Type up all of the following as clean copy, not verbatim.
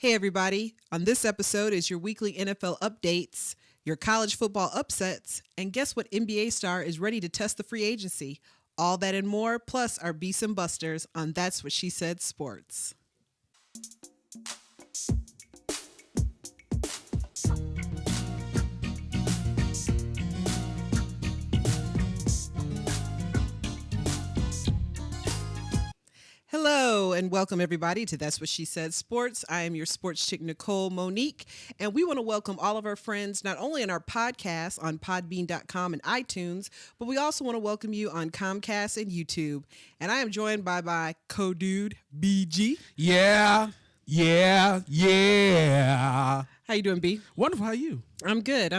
Hey everybody, on this episode is your weekly NFL updates, your college football upsets, and guess what NBA star is ready to test the free agency? All that and more, plus our Beasts and Busters on That's What She Said Sports. Hello and welcome everybody to That's What She Said Sports. I am your sports chick, Nicole, Monique, and we want to welcome all of our friends, not only in our podcast on podbean.com and iTunes, but we also want to welcome you on Comcast and YouTube. And I am joined by my co-dude, BG. Yeah. How you doing, B? Wonderful. How are you? I'm good.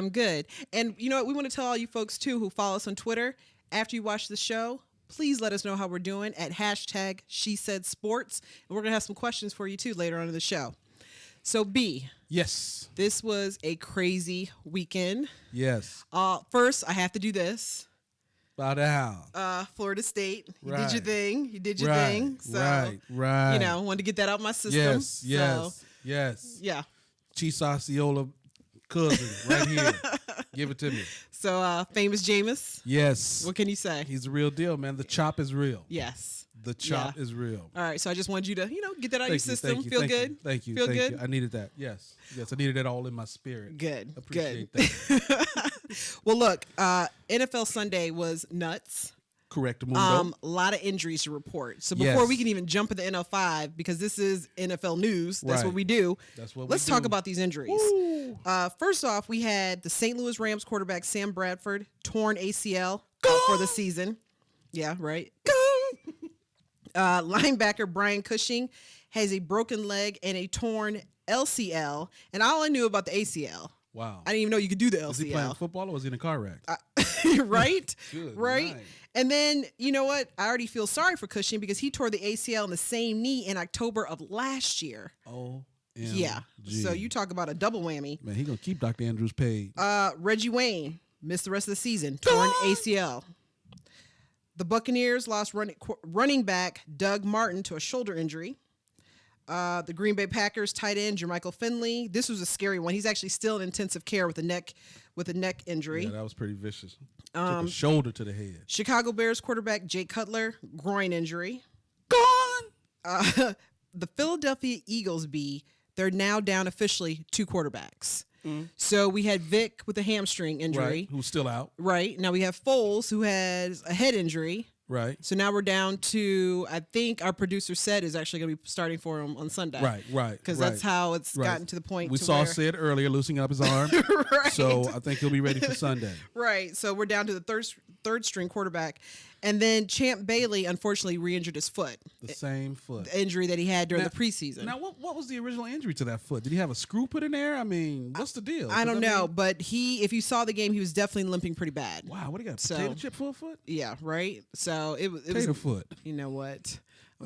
And you know what? We want to tell all you folks, too, who follow us on Twitter, after you watch the show, please let us know how we're doing at hashtag She Said Sports. And we're going to have some questions for you, too, later on in the show. So, B. Yes. This was a crazy weekend. Yes. First, I have to do this. Bow down. Florida State. You Right. did your thing. So, right. you know, wanted to get that out my system. Yes. Yeah. Cheese Osceola cousin right here. Give it to me. So, famous Jameis. Yes. What can you say? He's the real deal, man. The chop is real. Yes. The chop is real. All right. So I just wanted you to, get that out of your system. Thank you, Feel thank good? you, Thank you. Feel thank good? you. I needed that. Yes. I needed that all in my spirit. Good. Appreciate Good. that. Well, look, NFL Sunday was nuts. Correct, Mundo. A lot of injuries to report. So before we can even jump into NL5, because this is NFL news, that's what we do. Let's talk about these injuries. First off, we had the St. Louis Rams quarterback Sam Bradford, torn ACL for the season. Yeah, right. Linebacker Brian Cushing has a broken leg and a torn LCL. And all I knew about the ACL. Wow. I didn't even know you could do the LCL. Was he playing football or was he in a car wreck? Right? Good right? night. And then, you know what? I already feel sorry for Cushing because he tore the ACL in the same knee in October of last year. Oh, yeah. So you talk about a double whammy. Man, he going to keep Dr. Andrews paid. Reggie Wayne missed the rest of the season, torn ACL. The Buccaneers lost running back Doug Martin to a shoulder injury. The Green Bay Packers tight end Jermichael Finley. This was a scary one. He's actually still in intensive care with a neck injury. Yeah, that was pretty vicious. Took a shoulder to the head. Chicago Bears quarterback Jake Cutler, groin injury. Gone. The Philadelphia Eagles, they're now down officially 2 quarterbacks. So we had Vic with a hamstring injury. Right, who's still out. Right. Now we have Foles, who has a head injury. Right. So now we're down to, I think our producer Sid is actually going to be starting for him on Sunday. Right. Because that's how it's gotten to the point. We saw Sid earlier loosening up his arm. Right. So I think he'll be ready for Sunday. Right. So we're down to the third string quarterback. And then Champ Bailey, unfortunately, re-injured his foot. The same foot. The injury that he had during the preseason. Now, what was the original injury to that foot? Did he have a screw put in there? I mean, what's the deal? I don't know. But if you saw the game, he was definitely limping pretty bad. Wow, what do you got? Potato chip for a foot? Yeah, right? So it was potato foot. You know what?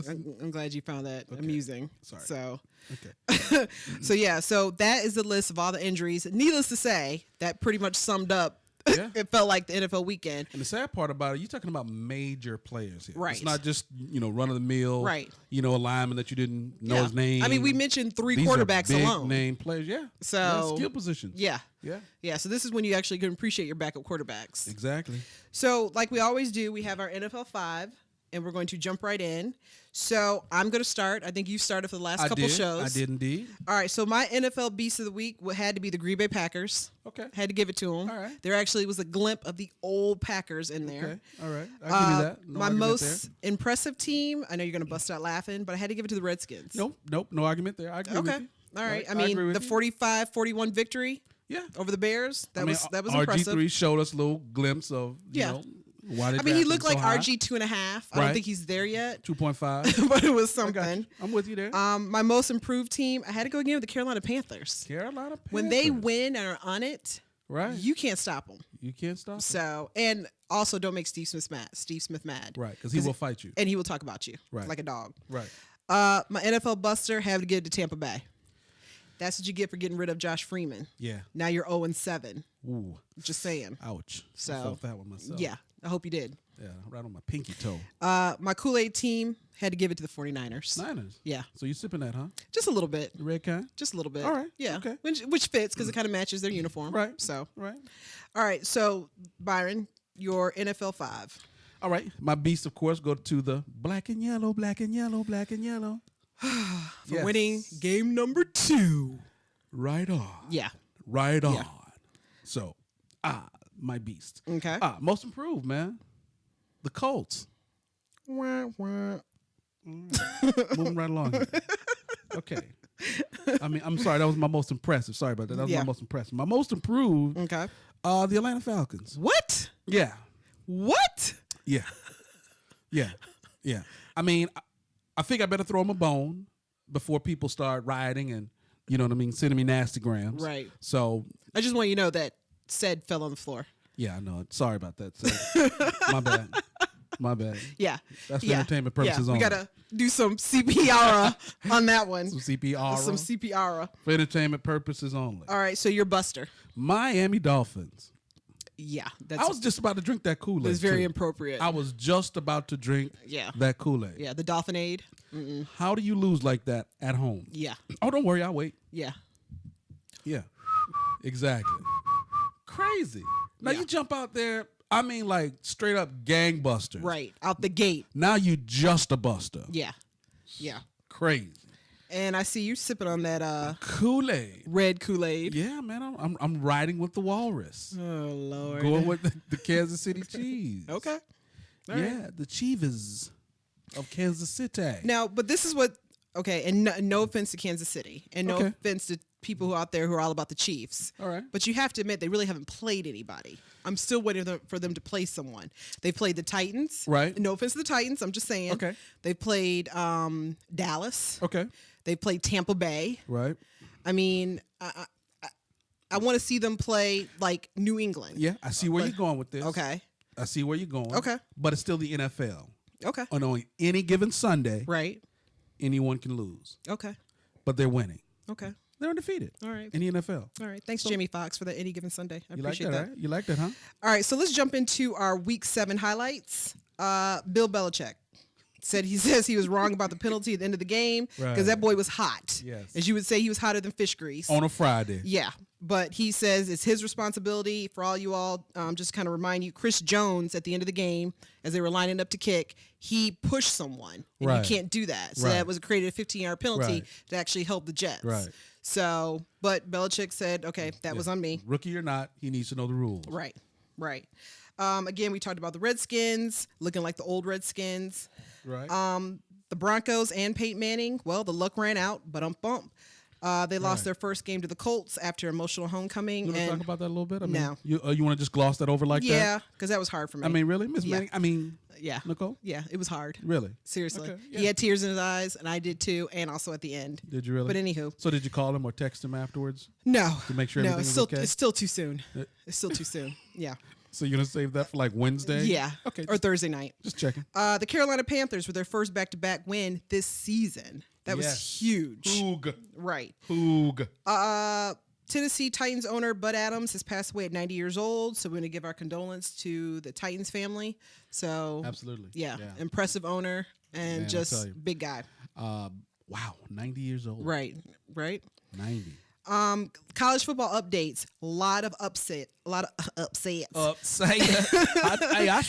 I'm glad you found that amusing. Sorry. So okay. So that is the list of all the injuries. Needless to say, that pretty much summed up. Yeah. It felt like the NFL weekend. And the sad part about it, you're talking about major players here. Right. It's not just, run of the mill, right. A lineman that you didn't know his name. I mean, we mentioned 3 These quarterbacks are big alone. name players, yeah. So skill positions. Yeah. Yeah. So this is when you actually can appreciate your backup quarterbacks. Exactly. So like we always do, we have our NFL 5. And we're going to jump right in. So I'm going to start. I think you started for the last couple shows. I did indeed. All right. So my NFL Beast of the Week had to be the Green Bay Packers. Okay. Had to give it to them. All right. There actually was a glimpse of the old Packers in there. Okay. All right. I'll give you that. No my argument most impressive team, I know you're going to bust out laughing, but I had to give it to the Redskins. Nope. No argument there. I agree with you. All right. I mean, the 45-41 victory over the Bears, that was impressive. RG3 showed us a little glimpse of, you know, why they he looked like so RG 2.5. I don't think he's there yet. 2.5. But it was something. I'm with you there. My most improved team, I had to go again with the Carolina Panthers. When they win and are on it, you can't stop them. You can't stop them. So, and also don't make Steve Smith mad. Right, because he will fight you. And he will talk about you like a dog. Right. My NFL buster, have to give it to Tampa Bay. That's what you get for getting rid of Josh Freeman. Yeah. Now you're 0-7. Ooh. Just saying. Ouch. So, I felt that one myself. Yeah. I hope you did. Yeah, right on my pinky toe. My Kool-Aid team had to give it to the 49ers. Niners. Yeah. So you sipping that, huh? Just a little bit. The red kind? Just a little bit. All right. Yeah. Okay. Which fits because it kind of matches their uniform. Right. So. Right. All right. So, Byron, your NFL 5. All right. My beast, of course, go to the black and yellow, black and yellow, black and yellow. For winning game number 2. Right on. Yeah. Right on. Yeah. So, my beast. Okay. Most improved, man. The Colts. Wah, wah. Moving right along here. Okay. I mean, I'm sorry. That was my most impressive. Sorry about that. That was my most impressive. My most improved, Okay. the Atlanta Falcons. What? Yeah. What? Yeah. Yeah. Yeah. I mean, I think I better throw them a bone before people start rioting and, you know what I mean, sending me nasty grams. Right. So. I just want you to know that said fell on the floor. Yeah, I know. Sorry about that. So, my bad. My bad. Yeah. That's for entertainment purposes We only. got to do some CPR on that one. Some CPR. Some CPR. For entertainment purposes only. All right. So you're Buster. Miami Dolphins. Yeah. I was just about to drink that Kool-Aid. It's very too. appropriate. I was just about to drink that Kool-Aid. Yeah. The Dolphinade. How do you lose like that at home? Yeah. Oh, don't worry. I'll wait. Yeah. Yeah. Exactly. Crazy. Now you jump out there, I mean, like straight up gangbusters. Right. Out the gate. Now you just a buster. Yeah. Yeah. Crazy. And I see you sipping on that Kool-Aid. red Kool-Aid. Yeah, man. I'm riding with the walrus. Oh, Lord. Going with the Kansas City Chiefs. Okay. All yeah, right. the Chiefs of Kansas City. Now, but this is what, okay, and no offense to Kansas City, and no offense to people who out there who are all about the Chiefs. All right. But you have to admit, they really haven't played anybody. I'm still waiting for them to play someone. They played the Titans. Right. No offense to the Titans. I'm just saying. Okay. They played Dallas. Okay. They played Tampa Bay. Right. I mean, I want to see them play like New England. Yeah, I see where you're going with this. Okay. I see where you're going. Okay. But it's still the NFL. Okay. On any given Sunday, Right. anyone can lose. Okay. But they're winning. Okay. They're undefeated. All right. In the NFL. All right. Thanks, Jamie Foxx, for that Any Given Sunday. I You like appreciate that, that. right? You like that, huh? All right. So let's jump into our Week 7 highlights. Bill Belichick says he was wrong about the penalty at the end of the game because Right. that boy was hot. Yes. As you would say, he was hotter than fish grease. On a Friday. Yeah. But he says it's his responsibility. For all you all, just kind of remind you, Chris Jones at the end of the game, as they were lining up to kick, he pushed someone. And Right. you can't do that. So Right. that was created a 15-yard penalty Right. to actually help the Jets. Right. So, but Belichick said, okay, that was on me. Rookie or not, he needs to know the rules. Right. Right. Again, we talked about the Redskins looking like the old Redskins. Right. The Broncos and Peyton Manning, well, the luck ran out, but bump. They lost their first game to the Colts after emotional homecoming. You want to and talk about that a little bit? I mean, No. You want to just gloss that over like that? yeah, because that was hard for me. I mean, really? Miss Yeah. Manning? I mean, yeah. Nicole? Yeah, it was hard. Really? Seriously. Okay, yeah. He had tears in his eyes, and I did too, and also at the end. Did you really? But anywho. So did you call him or text him afterwards? No. To make sure no, everything it's was still, okay? it's still too soon. It's still too soon. Yeah. So you're going to save that for like Wednesday? Yeah. Okay. Or Thursday night. Just checking. The Carolina Panthers were their first back-to-back win this season. That was Yes. huge. Hoog. Right. Hoog. Tennessee Titans owner Bud Adams has passed away at 90 years old, so we're going to give our condolence to the Titans family. So Absolutely. yeah. Impressive owner and Man, I just tell you. big guy. Wow. 90 years old. Right. 90. College football updates. A lot of upsets. Say it. I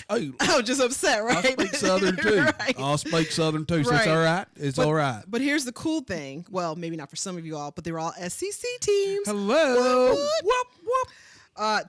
was just upset, I right? speak Southern too. Right. I'll speak Southern too, so it's Right. all right. It's all right. But here's the cool thing. Well, maybe not for some of you all, but they were all SEC teams. Hello. What? Whoop, whoop.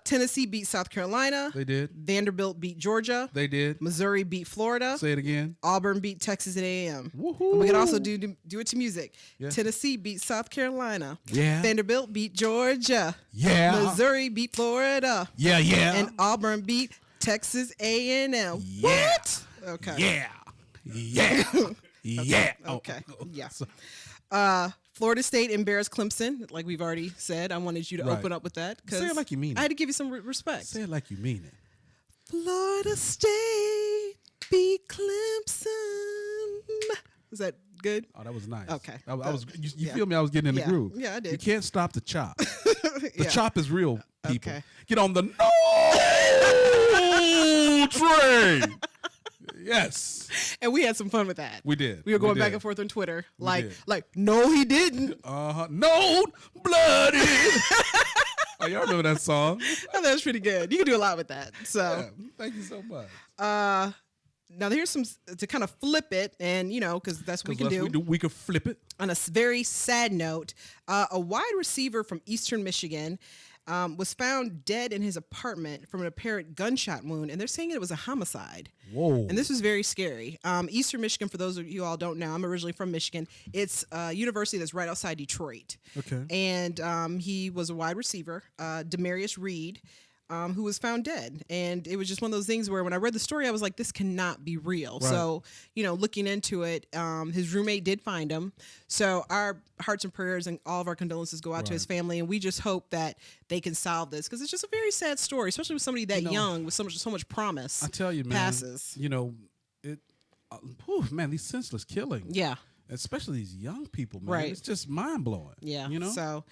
Tennessee beat South Carolina. They did. Vanderbilt beat Georgia. They did. Missouri beat Florida. Say it again. Auburn beat Texas A&M. Woohoo. And we can also do it to music. Yeah. Tennessee beat South Carolina. Yeah. Vanderbilt beat Georgia. Yeah. Missouri beat Florida. Yeah, yeah. And Auburn beat Texas A&M. Yeah. What? Okay. Yeah. Yeah. Yeah. Okay. Oh, Yeah. so- Florida State embarrassed Clemson, like we've already said. I wanted you to Right. open up with that. Say it like you mean it. I had to give you some respect. Say it like you mean it. Florida State beat Clemson. Was that good? Oh, that was nice. Okay. I was. You Yeah. feel me? I was getting in the Yeah. groove. Yeah, I did. You can't stop the chop. The Yeah. chop is real, people. Okay. Get on the Soul Train. Yes. And we had some fun with that. We did. We were going back and forth on Twitter. No, he didn't. No, bloody. Oh, y'all remember that song? Oh, that was pretty good. You can do a lot with that. So, yeah, thank you so much. Now here's some to kind of flip it, and because that's what we can do. We could flip it. On a very sad note, a wide receiver from Eastern Michigan was found dead in his apartment from an apparent gunshot wound, and they're saying it was a homicide. Whoa! And this was very scary. Eastern Michigan, for those of you all don't know, I'm originally from Michigan. It's a university that's right outside Detroit. Okay. And he was a wide receiver, Demarius Reed, who was found dead. And it was just one of those things where when I read the story, I was like, this cannot be real. Right. So, looking into it, his roommate did find him. So our hearts and prayers and all of our condolences go out to his family. And we just hope that they can solve this, because it's just a very sad story, especially with somebody that young with so much promise. I tell you, man, passes. Man, these senseless killings. Yeah. Especially these young people, man. Right. It's just mind blowing. Yeah. You know?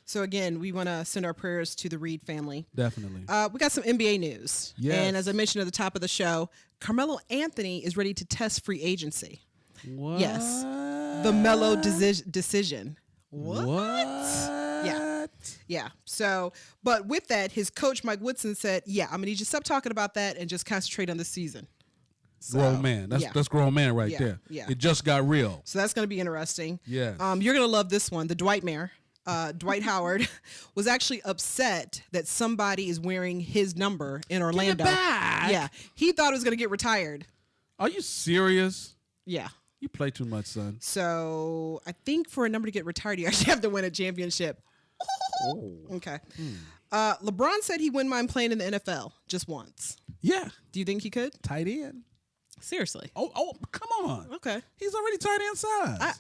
So again, we want to send our prayers to the Reed family. Definitely. We got some NBA news. Yes. And as I mentioned at the top of the show, Carmelo Anthony is ready to test free agency. What? Yes. The Melo decision. What? Yeah. Yeah. So, but with that, his coach, Mike Woodson, said, I'm going to need you to stop talking about that and just concentrate on the season. So, grown man. That's grown man right there. Yeah. It just got real. So that's going to be interesting. Yes. You're going to love this one. The Dwight Mayor. Dwight Howard was actually upset that somebody is wearing his number in Orlando. Give it back. Yeah, he thought it was going to get retired. Are you serious? Yeah. You play too much, son. So I think for a number to get retired, you actually have to win a championship. Oh. Okay. LeBron said he wouldn't mind playing in the NFL just once. Yeah. Do you think he could? Tight end. Seriously? Oh, come on. Okay. He's already tight end size.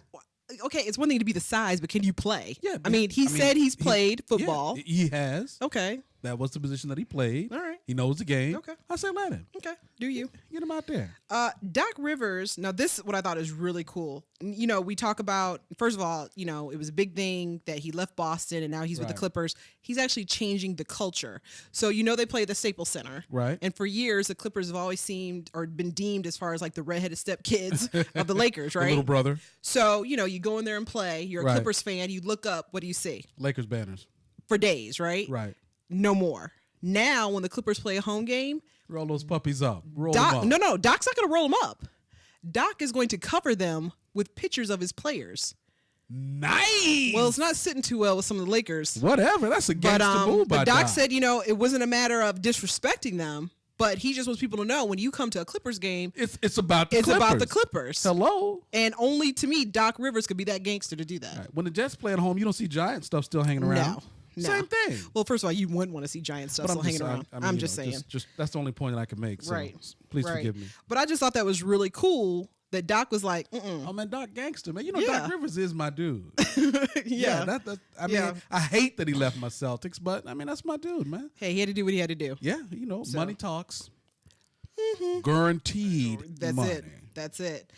Okay, it's one thing to be the size, but can you play? Yeah. He said he's played football. Yeah, he has. Okay. That was the position that he played. All right. He knows the game. Okay. I said let him. Okay. Do you? Get him out there. Doc Rivers. Now, this is what I thought is really cool. We talk about, first of all, it was a big thing that he left Boston and now he's with the Clippers. He's actually changing the culture. So, they play at the Staples Center. Right. And for years, the Clippers have always seemed or been deemed as far as like the redheaded stepkids of the Lakers, right? The little brother. So, you go in there and play. You're a Clippers fan. You look up. What do you see? Lakers banners. For days, right? Right. No more. Now, when the Clippers play a home game, roll those puppies up. Roll them up. No, Doc's not going to roll them up. Doc is going to cover them with pictures of his players. Nice. Well, it's not sitting too well with some of the Lakers. Whatever. That's a gangster move by but Doc Doc. said, it wasn't a matter of disrespecting them, but he just wants people to know when you come to a Clippers game, it's about the it's Clippers. about the Clippers. Hello. And only to me, Doc Rivers could be that gangster to do that. Right. When the Jets play at home, you don't see Giant stuff still hanging around. No. Same thing. Well, first of all, you wouldn't want to see Giant stuff still hanging around. I'm just saying. Just that's the only point that I can make. So Right. Please forgive me. But I just thought that was really cool that Doc was like, Oh man, Doc gangster, man. Yeah. Doc Rivers is my dude. yeah. I hate that he left my Celtics, but that's my dude, man. Hey, he had to do what he had to do. Yeah, money talks. Guaranteed. That's money. it. That's it.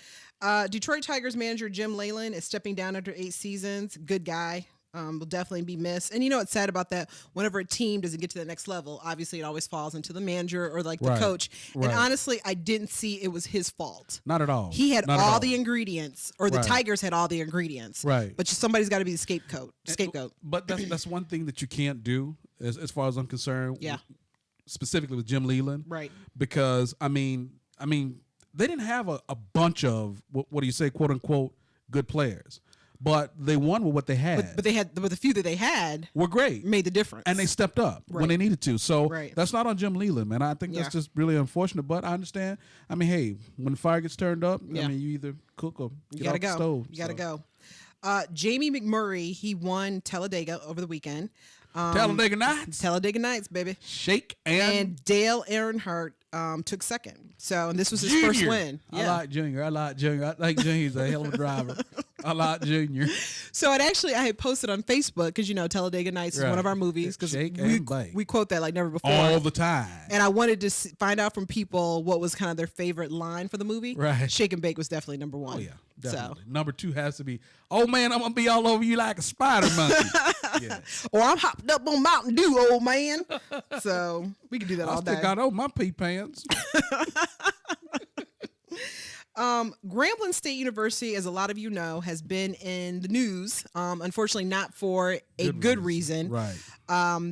Detroit Tigers manager Jim Leyland is stepping down after 8 seasons. Good guy. Will definitely be missed. And what's sad about that? Whenever a team doesn't get to the next level, obviously it always falls into the manager or like the coach. Right. And honestly, I didn't see it was his fault. Not at all. He had Not all the ingredients, or the Right. Tigers had all the ingredients. Right. But somebody's got to be the scapegoat. But that's one thing that you can't do, as far as I'm concerned. Yeah. Specifically with Jim Leland. Right. Because they didn't have a bunch of what do you say, quote unquote, good players. But they won with what they had. But the few that they had were great. made the difference. And they stepped up when they needed to. So that's not on Jim Leland, man. I think that's just really unfortunate. But I understand. Hey, when the fire gets turned up, you either cook or get off the stove. You got to go. Jamie McMurray, he won Talladega over the weekend. Talladega Nights. Talladega Nights, baby. Shake and Dale Earnhardt took second. So, and this was his first win. Yeah. I like Junior. I like Junior. He's a hell of a driver. I like Junior. So I had posted on Facebook because Talladega Nights is one of our movies because we quote that like never before all the time. And I wanted to find out from people what was kind of their favorite line for the movie. Right. Shake and Bake was definitely number one. Oh yeah, definitely. So number 2 has to be, oh man, I'm gonna be all over you like a spider monkey. Yeah. Or I'm hopped up on Mountain Dew, old man. So we can do that all day. I still got on my pee pants. Grambling State University, as a lot of you know, has been in the news. Unfortunately, not for a good reason. Right.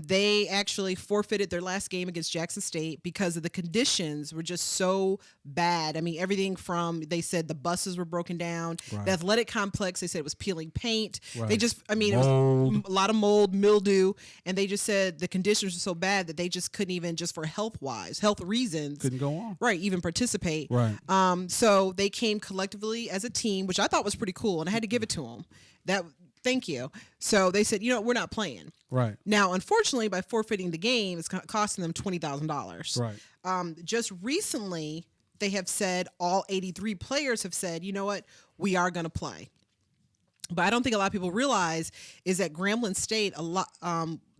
They actually forfeited their last game against Jackson State because of the conditions were just so bad. I mean, everything from, they said the buses were broken down, Right. the athletic complex, they said it was peeling paint. Right. They just, I mean, it was a lot of mold, mildew, and they just said the conditions were so bad that they just couldn't even, just for health reasons, Couldn't go on. right, even participate. Right. So they came collectively as a team, which I thought was pretty cool, and I had to give it to them. Thank you. So they said, we're not playing. Right. Now, unfortunately, by forfeiting the game, it's costing them $20,000. Right. Just recently, they have said, all 83 players have said, you know what, we are going to play. But I don't think a lot of people realize is that Grambling State,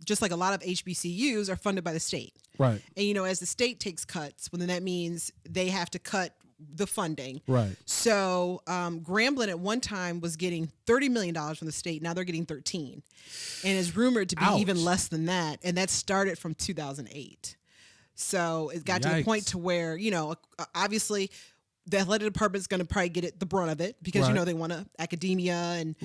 just like a lot of HBCUs, are funded by the state. Right. And, as the state takes cuts, well, then that means they have to cut the funding. Right. So Grambling at one time was getting $30 million from the state. Now they're getting 13, and is rumored to be even less than that. And that started from 2008. So it got to the point to where, obviously the athletic department is going to probably get the brunt of it because, they want academia and,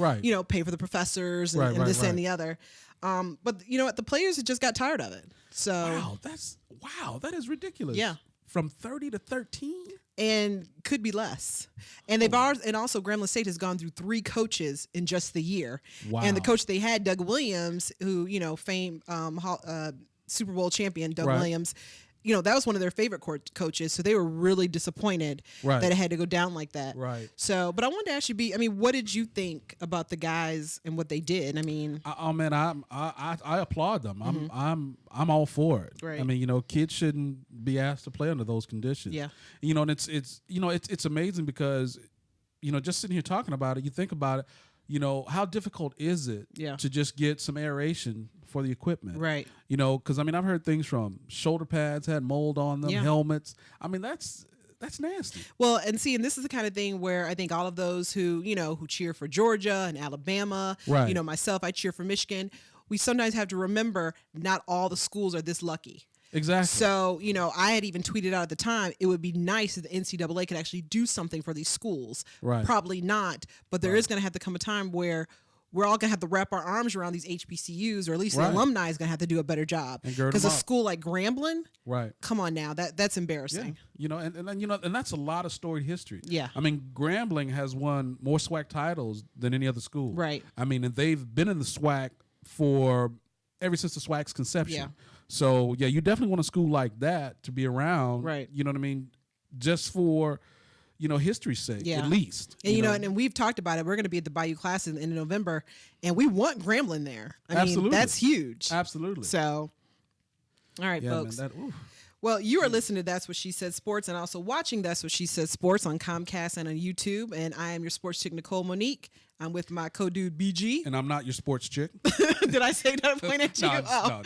pay for the professors and, this and the other. But you know what? The players have just got tired of it. So that is ridiculous. Yeah. From 30 to 13? And could be less. And and also Grambling State has gone through 3 coaches in just the year. Wow. And the coach they had, Doug Williams, who, famed Super Bowl champion Doug Williams, that was one of their favorite coaches. So they were really disappointed that it had to go down like that. Right. So, but I wanted to actually what did you think about the guys and what they did? I mean, I applaud them. I'm all for it. Right. I mean, kids shouldn't be asked to play under those conditions. Yeah. And it's amazing because, just sitting here talking about it, you think about it, how difficult is it to just get some aeration for the equipment? Right. Because I've heard things from shoulder pads had mold on them, helmets. I mean, that's nasty. Well, and this is the kind of thing where I think all of those who cheer for Georgia and Alabama, right. Myself, I cheer for Michigan. We sometimes have to remember not all the schools are this lucky. Exactly. So, I had even tweeted out at the time, it would be nice if the NCAA could actually do something for these schools. Right. Probably not, but there is going to have to come a time where we're all going to have to wrap our arms around these HBCUs, or at least the alumni is going to have to do a better job. Because a school like Grambling, come on now, that's embarrassing. Yeah. And that's a lot of storied history. Yeah. I mean, Grambling has won more SWAC titles than any other school. Right. I mean, and they've been in the SWAC ever since the SWAC's conception. Yeah. So, you definitely want a school like that to be around. Right. You know what I mean? Just for, history's sake, at least. And, and we've talked about it. We're going to be at the Bayou Classic in November, and we want Grambling there. I mean, that's huge. Absolutely. So, all right, folks. Man, well, you are listening to That's What She Said Sports and also watching That's What She Said Sports on Comcast and on YouTube. And I am your sports chick, Nicole Monique. I'm with my co-dude, BG. And I'm not your sports chick. Did I say that? Point at you? No.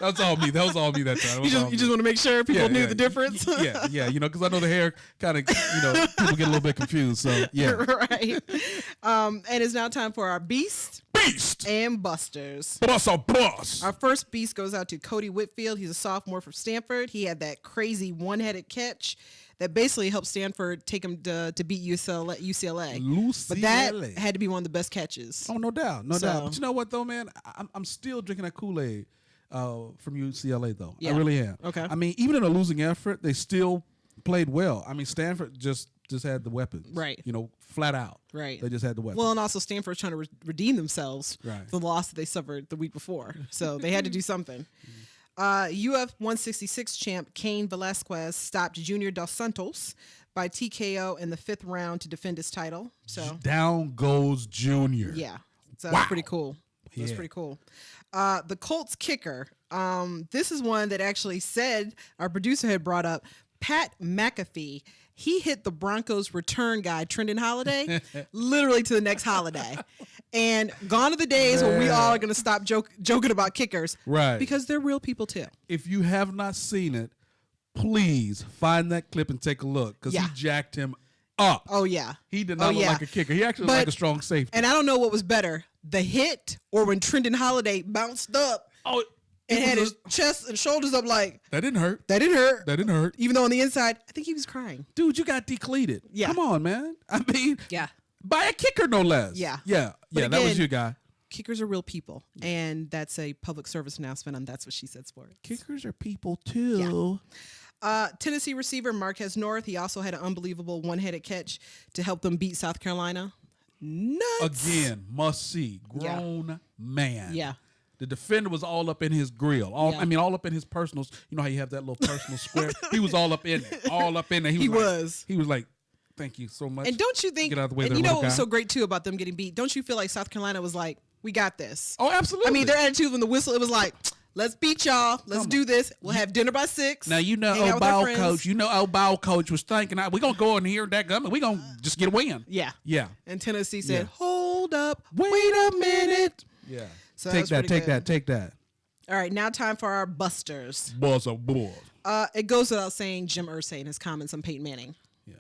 That's all me. That was all me that time. You just want to make sure people knew the difference? Yeah, because I know the hair kind of, people get a little bit confused. So, yeah. Right. And it's now time for our Beast and Busters. Boss. Our first Beast goes out to Cody Whitfield. He's a sophomore from Stanford. He had that crazy one-headed catch that basically helped Stanford take him to beat UCLA. But that had to be one of the best catches. Oh, no doubt. No doubt. But you know what, though, man? I'm still drinking that Kool-Aid from UCLA, though. Yeah. I really am. Okay. I mean, even in a losing effort, they still played well. I mean, Stanford just had the weapons. Right. Flat out. Right. They just had the weapons. Well, and also Stanford's trying to redeem themselves from the loss that they suffered the week before. So they had to do something. UF 166 champ Cain Velasquez stopped Junior Dos Santos by TKO in the 5th round to defend his title. So down goes Junior. Yeah. So that's pretty cool. That's pretty cool. The Colts kicker. This is one that actually said our producer had brought up. Pat McAfee. He hit the Broncos return guy, Trendon Holiday, literally to the next holiday. And gone are the days when we all are going to stop joking about kickers. Right. Because they're real people, too. If you have not seen it, please find that clip and take a look because he jacked him up. Oh yeah. He did not look like a kicker. He actually looked like a strong safety. And I don't know what was better, the hit or when Trendon Holiday bounced up. Oh, and had his chest and shoulders up like that didn't hurt. That didn't hurt. That didn't hurt. Even though on the inside, I think he was crying. Dude, you got decleated. Yeah. Come on, man. I mean, yeah. By a kicker, no less. Yeah. Yeah. But again, that was your guy. Kickers are real people. And that's a public service announcement on That's What She Said Sports. Kickers are people too. Yeah. Tennessee receiver Marquez North, he also had an unbelievable one-headed catch to help them beat South Carolina. Nuts. Again, must see. Grown man. Yeah. The defender was all up in his grill. I mean, all up in his personals. You know how you have that little personal square? He was all up in it. All up in there. He was like, thank you so much. And don't you think, get out of the way and there, you know little what was guy. so great too about them getting beat? Don't you feel like South Carolina was like, we got this? Oh, absolutely. I mean, their attitude when the whistle, it was like, let's beat y'all. Let's do this. We'll have dinner by 6. Now, you know, old ball coach. You know, old ball coach was thinking, we're going to go in here and that gun, and we're going to just get a win. Yeah. Yeah. And Tennessee said, hold up. Wait a minute. Yeah. So take that. All right, now time for our busters. Boys are boys. It goes without saying Jim Irsay and his comments on Peyton Manning. Yeah.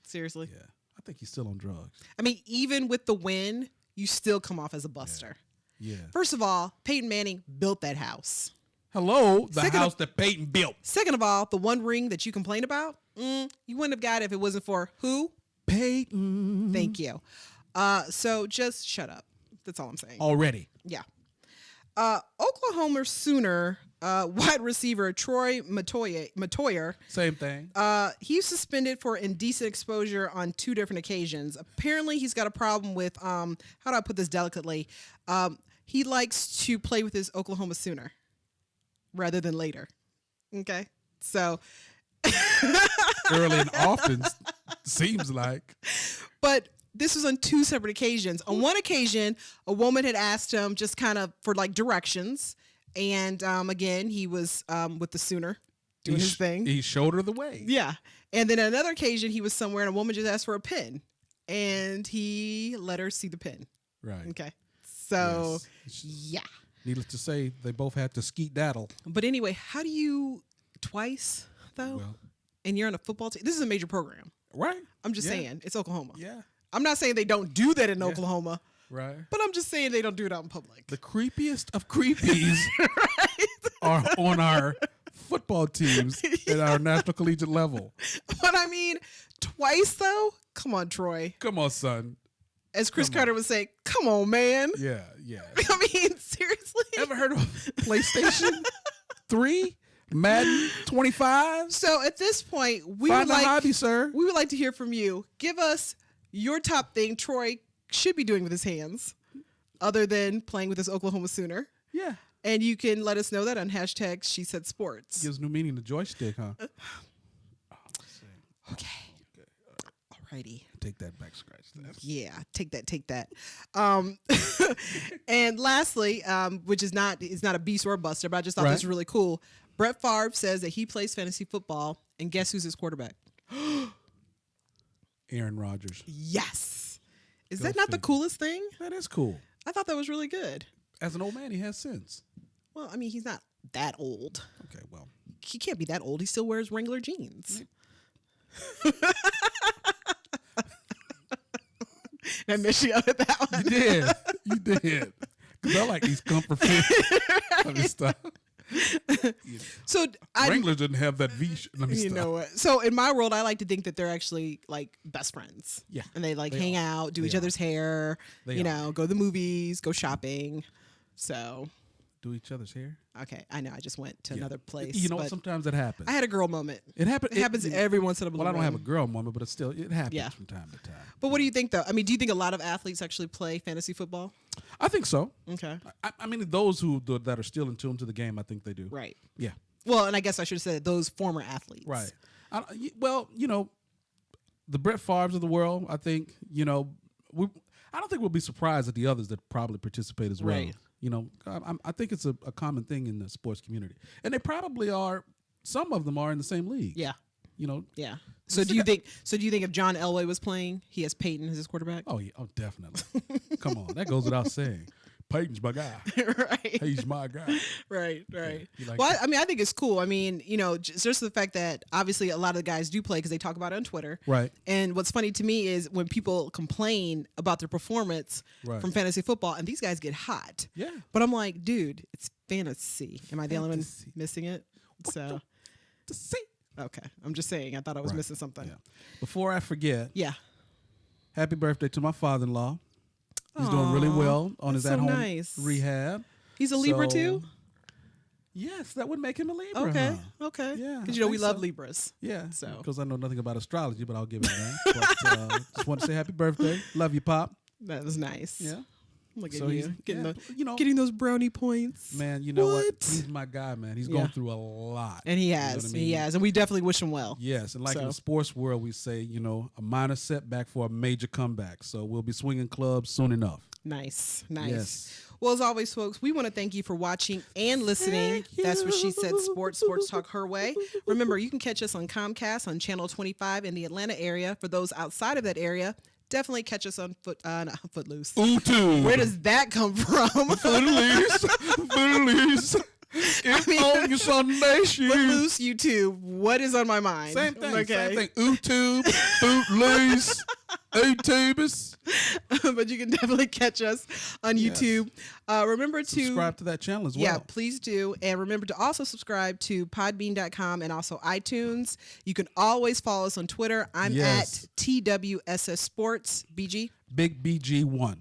Seriously? Yeah. I think he's still on drugs. I mean, even with the win, you still come off as a buster. Yeah. First of all, Peyton Manning built that house. Hello, the house that Peyton built. Second of all, the one ring that you complain about, you wouldn't have got it if it wasn't for who? Peyton. Thank you. So just shut up. That's all I'm saying. Already. Yeah. Oklahoma Sooner wide receiver Troy Matoyer. Same thing. He's suspended for indecent exposure on 2 different occasions. Apparently, he's got a problem with how do I put this delicately? He likes to play with his Oklahoma Sooner rather than later. Okay, so early and often seems like, but. This was on 2 separate occasions. On one occasion, a woman had asked him just kind of for like directions. And again, he was with the Sooner doing his thing. He showed her the way. Yeah. And then on another occasion, he was somewhere and a woman just asked for a pen. And he let her see the pen. Right. Okay. So, yes. Yeah. Needless to say, they both had to skeet daddle. But anyway, how do you twice, though? Well, and you're on a football team? This is a major program. Right. I'm just saying. It's Oklahoma. Yeah. I'm not saying they don't do that in Oklahoma. Right. But I'm just saying they don't do it out in public. The creepiest of creepies are on our football teams at our national collegiate level. But I mean, twice though? Come on, Troy. Come on, son. As Chris Carter would say, come on, man. Yeah, yeah. I mean, seriously? Ever heard of PlayStation 3? Madden 25? So at this point, we Find would a hobby, sir. We would like to hear from you. Give us your top thing Troy should be doing with his hands other than playing with his Oklahoma Sooner. Yeah. And you can let us know that on hashtag She Said Sports. Gives new meaning to joystick, huh? Okay. Alrighty. Take that back, scratch that. Yeah, take that. And lastly, which is not a beast or a buster, but I just thought this was really cool. Brett Favre says that he plays fantasy football, and guess who's his quarterback? Aaron Rodgers. Yes. Is that not the coolest thing? That is cool. I thought that was really good. As an old man, he has sense. Well, I mean, he's not that old. Okay, well. He can't be that old. He still wears Wrangler jeans. I missed you out with that one. You did. Because I like these comfort fits stuff. So Wrangler didn't have that V. You know what? So in my world, I like to think that they're actually like best friends. Yeah, and they hang out, do each other's hair. Go to the movies, go shopping. So do each other's hair. Okay, I know. I just went to another place. You know, sometimes it happens. I had a girl moment. It happens. It happens every once in a blue. Well, I don't have a girl moment, but it happens Yeah. from time to time. But what do you think, though? I mean, do you think a lot of athletes actually play fantasy football? I think so. Okay. I mean, those that are still in tune to the game, I think they do. Right. Yeah. Well, and I guess I should have said those former athletes. Right. Well, the Brett Favres of the world, I think, I don't think we'll be surprised at the others that probably participate as well. Right. I think it's a common thing in the sports community. And they probably are, some of them are in the same league. Yeah. Yeah. So do you think if John Elway was playing, he has Peyton as his quarterback? Oh, yeah. Oh, definitely. Come on. That goes without saying. Peyton's my guy. Right. He's my guy. Right. You like Well, that? I mean, I think it's cool. I mean, just the fact that obviously a lot of the guys do play because they talk about it on Twitter. Right. And what's funny to me is when people complain about their performance Right. from fantasy football, and these guys get hot. Yeah. But I'm like, dude, it's fantasy. Am I the only one Fantasy. missing it? So, To see. okay. I'm just saying. I thought I was Right. missing something. Yeah. Before I forget, Yeah. happy birthday to my father-in-law. He's doing really Aw, well on his that's so at-home nice. rehab. He's a Libra So, too? Yes, that would make him a Libra. Okay. huh? Okay. Yeah, Because I we think love so. Libras. Yeah, So. because I know nothing about astrology, but I'll give it that. But just want to say happy birthday. Love you, Pop. That was nice. Yeah. Look at So you. Getting, getting those brownie points. man, you know what? What? He's my guy, man. He's Yeah. going through a lot. And he You know has. what I mean? He has. And we definitely wish him well. Yes, and like in So. the sports world, we say, a minor setback for a major comeback. So we'll be swinging clubs soon enough. Nice. Yes. Well, as always, folks, we want to thank you for watching and listening. Thank That's what she said. you. Sports talk her way. Remember, you can catch us on Comcast on Channel 25 in the Atlanta area. For those outside of that area, definitely catch us on Footloose. Ooh, Where does that come from? Footloose. It's on your Sunday shoes. Footloose, YouTube. What is on my mind? Same thing. Okay. Same thing. YouTube, Footloose, YouTubers. But you can definitely catch us on Yes. YouTube. Remember to Subscribe to that channel as well. Yeah, please do. And remember to also subscribe to podbean.com and also iTunes. You can always follow us on Twitter. I'm Yes. at TWSS Sports, BG. Big BG1.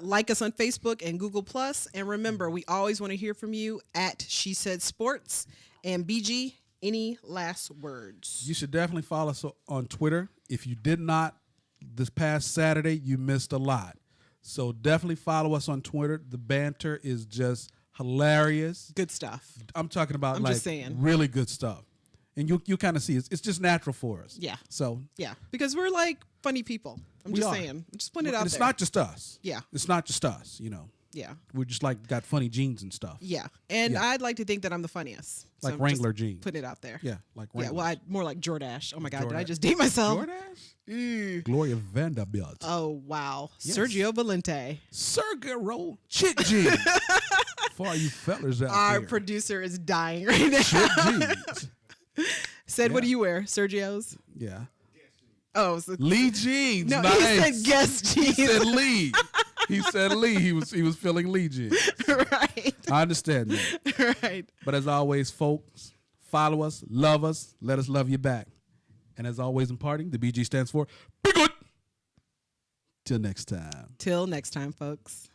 Like us on Facebook and Google+. And remember, we always want to hear from you at She Said Sports. And BG, any last words? You should definitely follow us on Twitter. If you did not this past Saturday, you missed a lot. So definitely follow us on Twitter. The banter is just hilarious. Good stuff. I'm talking about I'm like just saying. really good stuff. And you kind of see it's just natural for us. Yeah. So Yeah, because we're like funny people. I'm We just are. saying. I'm just putting it out and it's there. not just us. Yeah. It's not just us, Yeah. We're just like got funny genes and stuff. Yeah. And Yeah. I'd like to think that I'm the funniest. Like I'm just Wrangler jeans. Putting it out there. Yeah, like Yeah, Wrangler. well, more like Jordache. Oh my God, did I Jordache. just date myself? Jordache? Gloria Vanderbilt. Oh wow, Yes. Sergio Valente. Sergio chick jeans. For all you fellas out Our there. producer is dying right now. Chick jeans. Said, what Yeah. do you wear? Sergio's? Yeah. Oh, so, Lee jeans. no, nice. he said guest He jeans. said Lee. He said Lee. He was feeling Lee jeans. Right, I understand that. right. But as always, folks, follow us, love us, let us love you back. And as always in parting, the BG stands for Be Good. Till next time. Till next time, folks.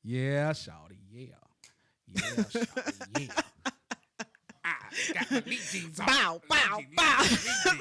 Yeah, shawty, yeah. Yeah, shawty, yeah. I got my Lee jeans on. Bow, bow, Lee jeans. bow.